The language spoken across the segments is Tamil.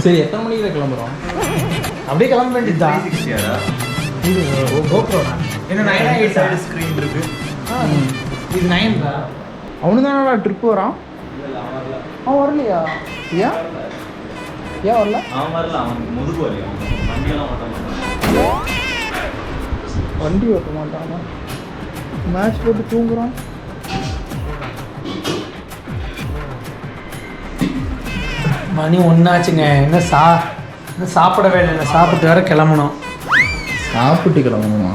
சரி, எத்தனை மணிக்கு கிளம்புறோம்? அப்படியே கிளம்ப வேண்டியதா? இது GoPro என்ன 9 ஸ்க்ரீன் இருக்கு. இது 9 அவனு தானடா ட்ரிப் வரான். அவன் வரலையா? ஏன் வரல? அவன் வரல, அவன் முதுகு வலி. வண்டி ஓட்ட மாட்டான். மேட்ச் போட்டு தூங்குறான். மணி ஒன்றாச்சுங்க. என்ன சாப்பிடவே இல்லை. சாப்பிட்டு வேற கிளம்பணும். சாப்பிட்டு கிளம்பணுமா?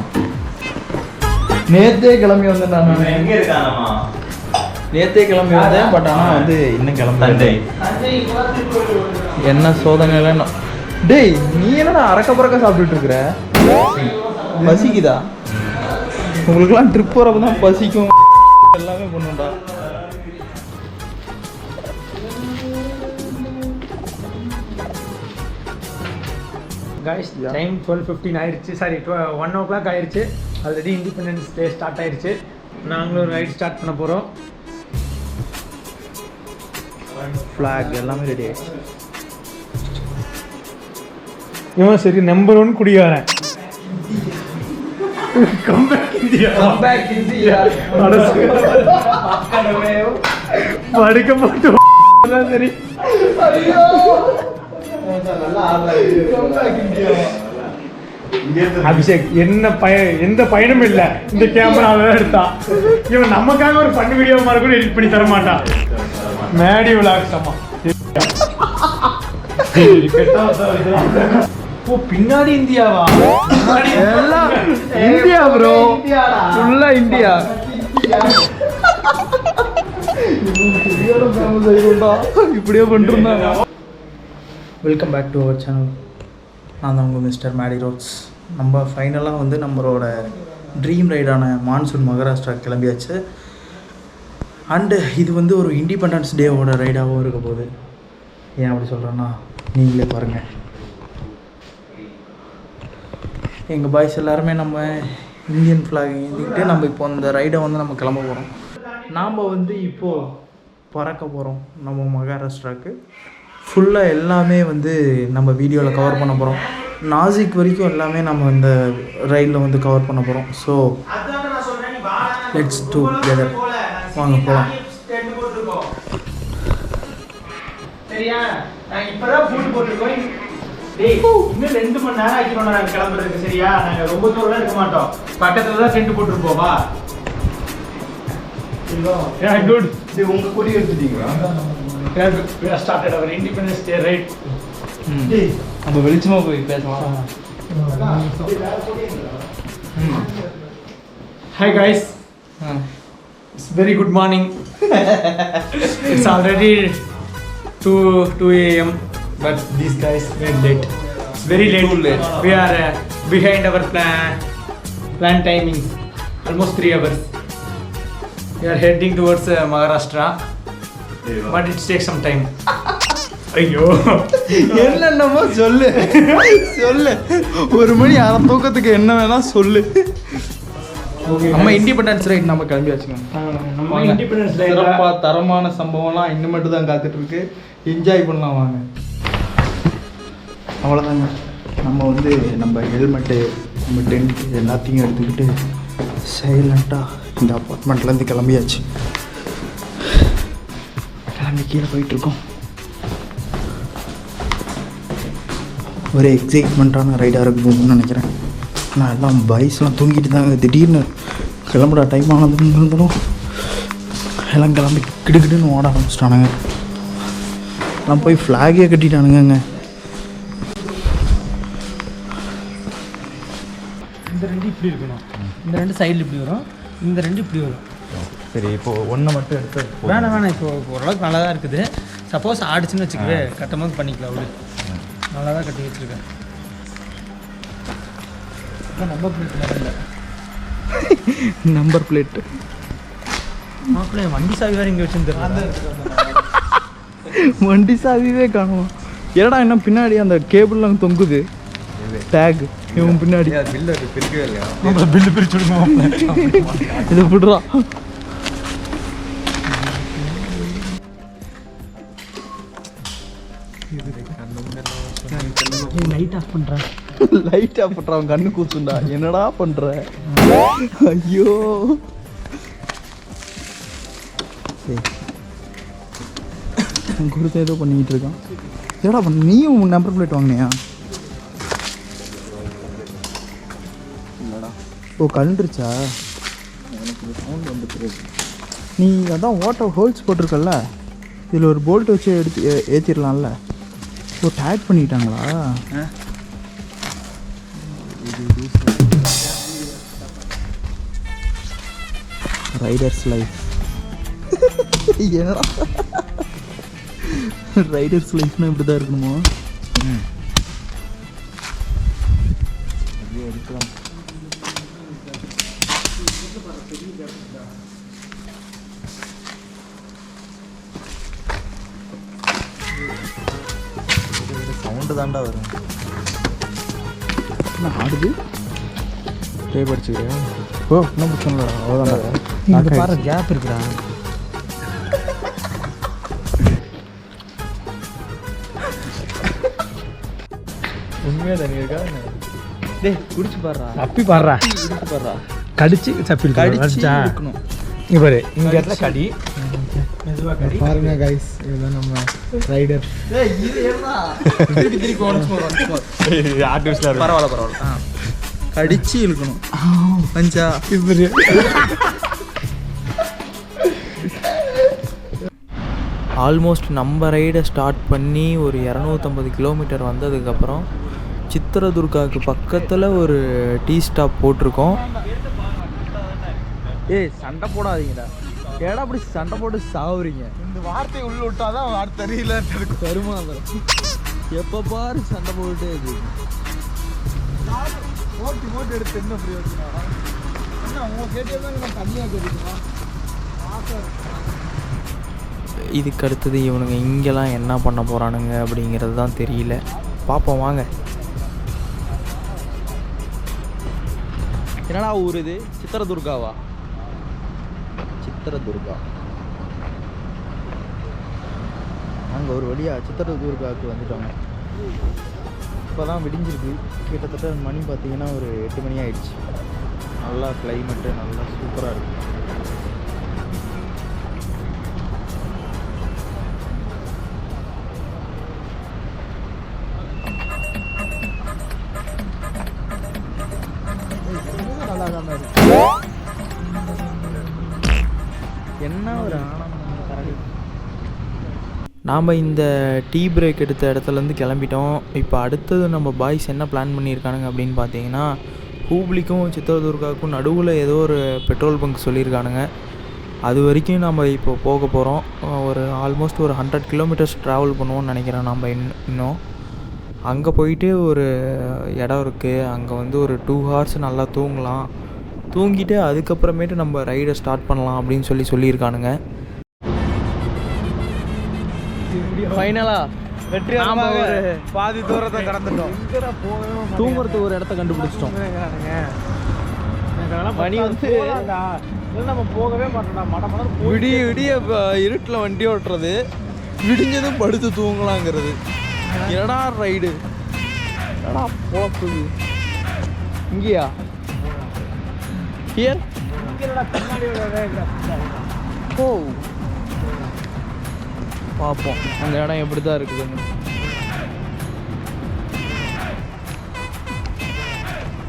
நேற்றே கிளம்பி வந்தேன் நான். எங்கே இருக்கானம்மா? நேற்றே கிளம்பி வந்தேன். பட் ஆனால் வந்து இன்னும் கிளம்பி என்ன சோதனை. டேய், நீ என்னடா அறக்க பறக்க சாப்பிட்டுட்டு இருக்கிற? பசிக்குதா? உங்களுக்குலாம் ட்ரிப் போகிறப்ப தான் பசிக்கும். எல்லாமே பண்ணுண்டா. கைஸ், டைம் 12:15 ஆயிடுச்சு. சாரி, 1 o'clock ஆயிடுச்சு. ஆல்ரெடி இண்டிபெண்டன்ஸ் டே ஸ்டார்ட் ஆயிடுச்சு. நாங்களும் ஒரு ரைட் ஸ்டார்ட் பண்ண போகிறோம். ஃப்ளாக் எல்லாமே ரெடி ஆயிடுச்சு. இவன் சரி நம்பர் 1 குடிகாரன். Comeback India. படுக்க போட்டு சரி. அபிஷேக் எந்த பயனும் இல்ல. இந்த கேமராவை எடுத்தா இவன் நமக்காக ஒரு பண்ணு வீடியோ மாதிரி கூட எடிட் பண்ணி தர மாட்டான். மேடி விளாக் சமா. ஓ, பின்னாடி இந்தியாவா? எல்லாம் இந்தியா ப்ரோ. ஃபுல்லா இந்தியா. இப்படியே பண்ணிருந்தாங்க. Welcome back to our channel. நான் தான் உங்கள் மிஸ்டர் மேடி ரோட்ஸ். நம்ம ஃபைனலாக வந்து நம்மளோட ட்ரீம் ரைடான மான்சூன் மகாராஷ்டிரா கிளம்பியாச்சு. அண்டு இது வந்து ஒரு இண்டிபெண்டன்ஸ் டேவோட ரைடாகவும் இருக்க போகுது. ஏன் அப்படி சொல்கிறேன்னா நீங்களே பாருங்கள். எங்கள் பாய்ஸ் எல்லாருமே நம்ம இந்தியன் ஃப்ளாக் ஏந்திக்கிட்டு நம்ம இப்போ அந்த ரைடை வந்து நம்ம கிளம்ப போகிறோம். நாம் வந்து இப்போது பறக்க போகிறோம் நம்ம மகாராஷ்டிராவுக்கு. ஃபுல்லாக எல்லாமே வந்து நம்ம வீடியோவில் கவர் பண்ண போகிறோம். நாசிக் வரைக்கும் எல்லாமே நம்ம இந்த ரயிலில் வந்து கவர் பண்ண போகிறோம். So let's together. வாங்க போகலாம். சரியா? நாங்கள் இப்போ தான் ஃபுட் போட்டுருக்கோம். இன்னும் 2 மணி நேரம் ஆக்கிடுவோம் நாங்கள் கிளம்புறதுக்கு. சரியா? நாங்கள் ரொம்ப தூரம் இருக்க மாட்டோம். பக்கத்தில் தான் டென்ட் போட்டுருப்போம். வா. குட். உங்க கொடி எடுத்துட்டீங்களா? We have started our Independence Day ride. நம்ம வெளிச்சமா போய் பேசலாம். Hi guys. It's very good morning. It's already 2 a.m. but these guys were late. It's very late. Too late. We are behind our plan timings. Almost 3 hours. We are heading towards Maharashtra. But it takes some time. ஐயோ, என்னென்னமோ சொல்லு. ஒரு மணி அரை தூக்கத்துக்கு என்ன வேணா சொல்லு. நம்ம இண்டிபெண்டன்ஸ் ரைட் நம்ம கிளம்பியாச்சுங்க. நம்ம இண்டிபெண்டன்ஸ் ரைட் சிறப்பாக தரமான சம்பவம்லாம் இன்னும் மட்டும் தான் காத்துட்டு இருக்கு. என்ஜாய் பண்ணலாம் வாங்க. அவ்வளோதாங்க. நம்ம வந்து நம்ம ஹெல்மெட்டு, நம்ம டென்ட் எல்லாத்தையும் எடுத்துக்கிட்டு சைலண்ட்டாக இந்த அப்பார்ட்மெண்ட்லேருந்து கிளம்பியாச்சு. கீழே போயிட்டுருக்கோம். ஒரு எக்ஸைட்மெண்ட்டான ரைடாக இருக்குதுன்னு நினைக்கிறேன். ஆனால் எல்லாம் பைஸ்லாம் தூங்கிட்டு தாங்க. திடீர்னு கிளம்புற டைம் ஆனதுன்னு இருந்தாலும் எல்லாம் கிளம்பி கிடுக்கிட்டுன்னு ஓட ஆரம்பிச்சிட்டானுங்க. எல்லாம் போய் ஃப்ளாகே கட்டிட்டானுங்க. இந்த 2 இப்படி இருக்கணும். இந்த 2 சைடில் இப்படி வரும். இந்த 2 இப்படி வரும். சரி, இப்போது ஒன்றை மட்டும் எடுத்து வேணாம். இப்போ ஓரளவுக்கு நல்லா தான் இருக்குது. சப்போஸ் ஆடிச்சுன்னு வச்சுக்கவே கட்டும் போது பண்ணிக்கலாம். அவ்வளோ நல்லா தான் கட்டி வச்சுருக்கேன். நம்பர் பிளேட் இல்லை. நம்பர் பிளேட்டு மாப்பிள்ளை வண்டி சாவி வேறு இங்கே வச்சுருந்துருக்காங்க. வண்டி சாவியே காணுமா? ஏடா என்ன பின்னாடி அந்த கேபிள்லாம் தொங்குது. டேக் இவன் பின்னாடி பில்லு பிரிக்கவே இல்லையா? பில்லு பிரிச்சு விடுமா? இது விடுறா. பண்ணுறேன். லைட் ஆஃப் பண்ணுறான் கண்ணு கூத்துண்டா. என்னடா பண்ற? ஐயோ கொடுத்து ஏதோ பண்ணிக்கிட்டு இருக்கான். ஏடா பண்ண நீயும் நம்பர் பிளேட் வாங்கினியா? இல்லடா ஓ கலண்டுருச்சா? எனக்கு சவுண்ட் வந்துட்டு. நீ அதான் ஓட்ட ஹோல்ஸ் போட்டிருக்கல்ல, இதில் ஒரு போல்ட் வச்சு எடுத்து ஏற்றிடலாம்ல. ஓ டேக் பண்ணிட்டாங்களா? Riders life. ஏன்னா ரைடர்ஸ் லைஃப்னா இப்படி தான் இருக்கணுமா? அப்படியே எடுக்கலாம். சவுண்டு தாண்டா வரும். என்ன ஆடுது? டேப் அடிச்சுக்கிறியா? ஓ என்ன பிரச்சனை இல்லை, அவ்வளோதான்டா. இங்கே பாரு கேப் இருக்குடா. உண்மையாக தண்ணி இருக்கா? டேய் குடிச்சு பாடுறா. அப்பி பாடுறா. குடிச்சு பாடுறா. கடிச்சு சப்பி கடிச்சு இருக்கணும். இங்கே பாரு இங்கே இடத்துல கடி. மெதுவாக கடி. பாருங்க கைஸ், இதுதான் நம்ம ரைடர். டேய் இது ஏறா. திருப்பி திருப்பி ஒன்ஸ் மோர். பரவாயில்ல. கடிச்சு இழுக்கணும். பஞ்சா இது ஆல்மோஸ்ட் நம்ம ரைடை ஸ்டார்ட் பண்ணி ஒரு 250 கிலோமீட்டர் வந்ததுக்கப்புறம் சித்திரதுர்காவுக்கு பக்கத்தில் ஒரு டீ ஸ்டாப் போட்டிருக்கோம். ஏய் சண்டை போடாதீங்கடா. ஏடா அப்படி சண்டை போட்டு சாவுறீங்க? இந்த வார்த்தை உள்ள விட்டாதான் வார்த்தை தெரியல. தருமா எப்போ பாரு சண்டை போட்டுட்டே இருக்கு. ஓட்டி எடுத்து என்ன பிரயோஜனம்? என்ன உங்க கேட்டே தான் நான் தனியாக கேட்டுக்கலாம். இதுக்கு அடுத்தது இவனுங்க இங்கெல்லாம் என்ன பண்ண போகிறானுங்க அப்படிங்கிறது தான் தெரியல. பார்ப்போம் வாங்க. என்னடா ஊர் இது? சித்திரதுர்காவா? சித்திரதுர்கா. நாங்கள் ஒரு வழியாக சித்திரதுர்காவுக்கு வந்துட்டோங்க. இப்போ தான் விடிஞ்சிருக்கு. கிட்டத்தட்ட மணி பார்த்தீங்கன்னா ஒரு 8 மணி ஆயிடுச்சு. நல்லா கிளைமேட்டு நல்லா சூப்பராக இருக்குது. நல்லா தான் இருக்கு. என்ன ஒரு ஆனந்தம் கரடி. நாம் இந்த டீ பிரேக் எடுத்த இடத்துலேருந்து கிளம்பிட்டோம். இப்போ அடுத்தது நம்ம பாய்ஸ் என்ன பிளான் பண்ணியிருக்கானுங்க அப்படின்னு பார்த்தீங்கன்னா, ஹூப்ளிக்கும் சித்திரதுர்காவுக்கும் நடுவில் ஏதோ ஒரு பெட்ரோல் பங்க் சொல்லியிருக்கானுங்க. அது வரைக்கும் நம்ம இப்போ போக போகிறோம். ஒரு ஆல்மோஸ்ட் ஒரு 100 கிலோமீட்டர்ஸ் ட்ராவல் பண்ணுவோம்னு நினைக்கிறேன். நம்ம இன்னும் அங்கே போயிட்டு ஒரு இடம் இருக்குது. அங்கே வந்து ஒரு 2 ஹவர்ஸ் நல்லா தூங்கலாம். தூங்கிட்டு அதுக்கப்புறமேட்டு நம்ம ரைடை ஸ்டார்ட் பண்ணலாம் அப்படின்னு சொல்லியிருக்கானுங்க. ஃபைனலா வெற்றிகரமாக ஒரு பாதி தூரத்தை கடந்துட்டோம். தூங்குறதுக்கு ஒரு இடத்த கண்டுபிடிச்சிட்டோம். மணி வந்து நம்ம போகவே மாட்டோம். விடிய விடிய இருட்டில் வண்டி ஓட்டுறது, விடிஞ்சதும் படுத்து தூங்கலாங்கிறது. என்னடா ரைடு, என்னடா போக்குது. இங்கேயா ஹியர்? ஓ பார்ப்போம் அந்த இடம் எப்படி தான் இருக்குதுன்னு.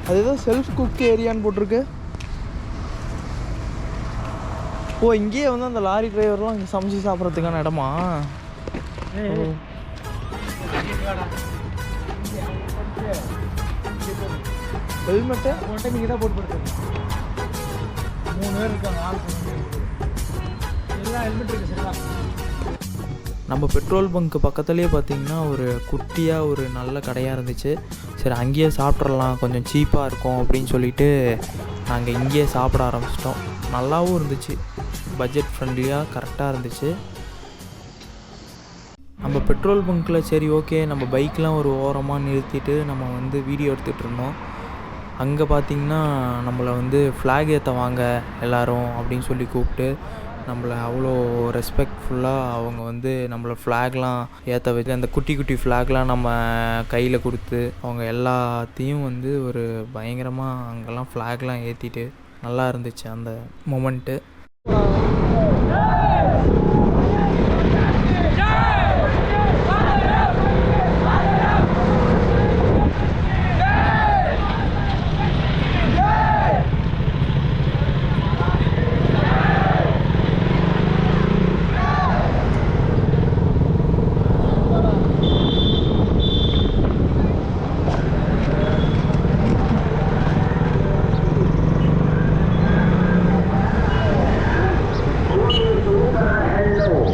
அது ஏதோ செல்ஃப் குக் ஏரியான்னு போட்டிருக்கு. ஓ இங்கேயே வந்து அந்த லாரி டிரைவர்லாம் இங்கே சமைச்சு சாப்பிட்றதுக்கான இடமா? ஹெல்மெட்டு நீங்கள் தான் போட்டு கொடுத்துருங்க. 3 பேர் இருக்காங்க. ஆள் எல்லாம் ஹெல்மெட் இருக்கு. சரிங்களா? நம்ம பெட்ரோல் பங்க்கு பக்கத்துலேயே பார்த்திங்கன்னா ஒரு குட்டியாக ஒரு நல்ல கடையாக இருந்துச்சு. சரி அங்கேயே சாப்பிட்றலாம், கொஞ்சம் சீப்பாக இருக்கும் அப்படின்னு சொல்லிட்டு நாங்கள் இங்கேயே சாப்பிட ஆரம்பிச்சிட்டோம். நல்லாவும் இருந்துச்சு, பட்ஜெட் ஃப்ரெண்ட்லியாக கரெக்டாக இருந்துச்சு. நம்ம பெட்ரோல் பங்க்கில் சரி ஓகே நம்ம பைக்லாம் ஒரு ஓரமாக நிறுத்திட்டு நம்ம வந்து வீடியோ எடுத்துகிட்டு இருந்தோம். அங்கே பார்த்திங்கன்னா நம்மளை வந்து ஃப்ளாக் ஏற்ற வாங்க எல்லோரும் அப்படின்னு சொல்லி கூப்பிட்டு நம்மளை அவ்வளோ ரெஸ்பெக்ட்ஃபுல்லாக அவங்க வந்து நம்மளை ஃப்ளாக்லாம் ஏற்ற வச்சு அந்த குட்டி குட்டி ஃப்ளாக்லாம் நம்ம கையில் கொடுத்து அவங்க எல்லாத்தையும் வந்து ஒரு பயங்கரமாக அங்கெல்லாம் ஃப்ளாக்லாம் ஏற்றிட்டு நல்லா இருந்துச்சு அந்த மொமெண்ட்டு.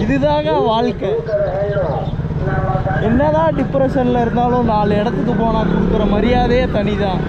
இதுதாங்க வாழ்க்கை. என்னதான் டிப்ரெஷனில் இருந்தாலும் 4 இடத்துக்கு போனால் கொடுக்குற மரியாதையே தனி தான்.